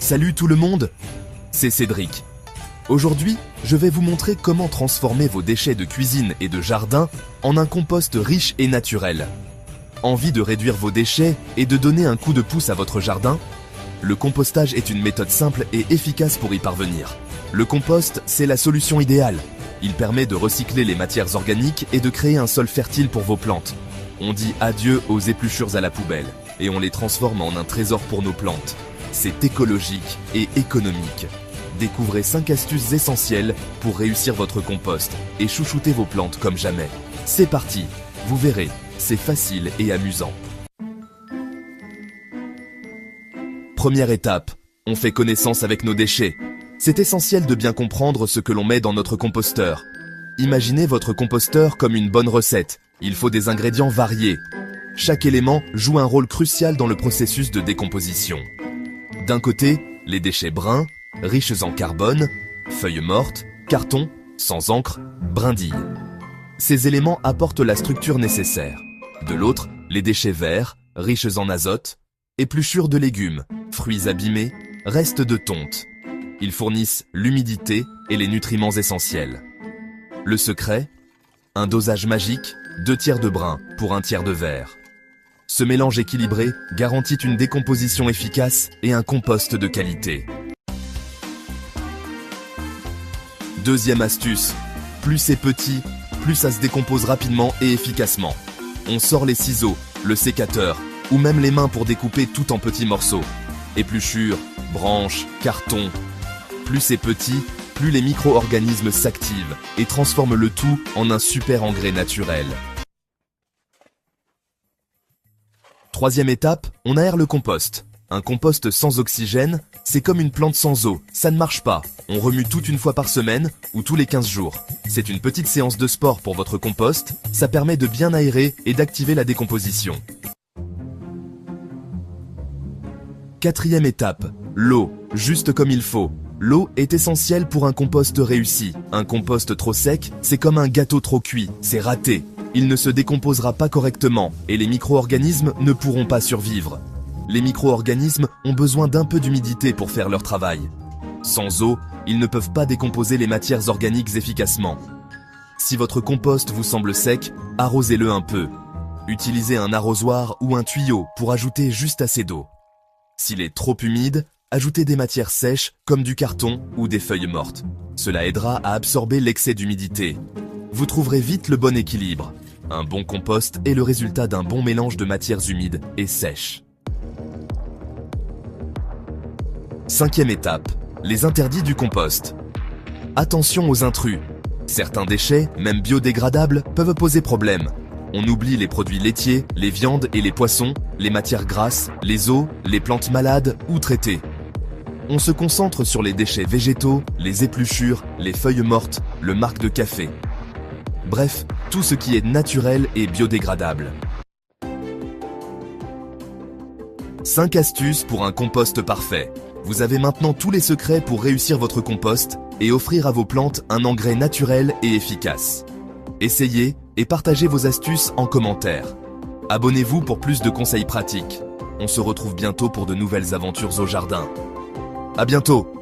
Salut tout le monde, c'est Cédric. Aujourd'hui, je vais vous montrer comment transformer vos déchets de cuisine et de jardin en un compost riche et naturel. Envie de réduire vos déchets et de donner un coup de pouce à votre jardin? Le compostage est une méthode simple et efficace pour y parvenir. Le compost, c'est la solution idéale. Il permet de recycler les matières organiques et de créer un sol fertile pour vos plantes. On dit adieu aux épluchures à la poubelle et on les transforme en un trésor pour nos plantes. C'est écologique et économique. Découvrez 5 astuces essentielles pour réussir votre compost et chouchouter vos plantes comme jamais. C'est parti, vous verrez, c'est facile et amusant. Première étape, on fait connaissance avec nos déchets. C'est essentiel de bien comprendre ce que l'on met dans notre composteur. Imaginez votre composteur comme une bonne recette. Il faut des ingrédients variés. Chaque élément joue un rôle crucial dans le processus de décomposition. D'un côté, les déchets bruns, riches en carbone, feuilles mortes, carton, sans encre, brindilles. Ces éléments apportent la structure nécessaire. De l'autre, les déchets verts, riches en azote, épluchures de légumes, fruits abîmés, restes de tonte. Ils fournissent l'humidité et les nutriments essentiels. Le secret? Un dosage magique, 2 tiers de brun pour 1 tiers de vert. Ce mélange équilibré garantit une décomposition efficace et un compost de qualité. Deuxième astuce, plus c'est petit, plus ça se décompose rapidement et efficacement. On sort les ciseaux, le sécateur, ou même les mains pour découper tout en petits morceaux. Épluchures, branches, cartons. Plus c'est petit, plus les micro-organismes s'activent et transforment le tout en un super engrais naturel. Troisième étape, on aère le compost. Un compost sans oxygène, c'est comme une plante sans eau, ça ne marche pas. On remue tout une fois par semaine ou tous les 15 jours. C'est une petite séance de sport pour votre compost, ça permet de bien aérer et d'activer la décomposition. Quatrième étape, l'eau, juste comme il faut. L'eau est essentielle pour un compost réussi. Un compost trop sec, c'est comme un gâteau trop cuit, c'est raté. Il ne se décomposera pas correctement et les micro-organismes ne pourront pas survivre. Les micro-organismes ont besoin d'un peu d'humidité pour faire leur travail. Sans eau, ils ne peuvent pas décomposer les matières organiques efficacement. Si votre compost vous semble sec, arrosez-le un peu. Utilisez un arrosoir ou un tuyau pour ajouter juste assez d'eau. S'il est trop humide, ajoutez des matières sèches comme du carton ou des feuilles mortes. Cela aidera à absorber l'excès d'humidité. Vous trouverez vite le bon équilibre. Un bon compost est le résultat d'un bon mélange de matières humides et sèches. Cinquième étape, les interdits du compost. Attention aux intrus. Certains déchets, même biodégradables, peuvent poser problème. On oublie les produits laitiers, les viandes et les poissons, les matières grasses, les os, les plantes malades ou traitées. On se concentre sur les déchets végétaux, les épluchures, les feuilles mortes, le marc de café. Bref, tout ce qui est naturel et biodégradable. 5 astuces pour un compost parfait. Vous avez maintenant tous les secrets pour réussir votre compost et offrir à vos plantes un engrais naturel et efficace. Essayez et partagez vos astuces en commentaire. Abonnez-vous pour plus de conseils pratiques. On se retrouve bientôt pour de nouvelles aventures au jardin. À bientôt!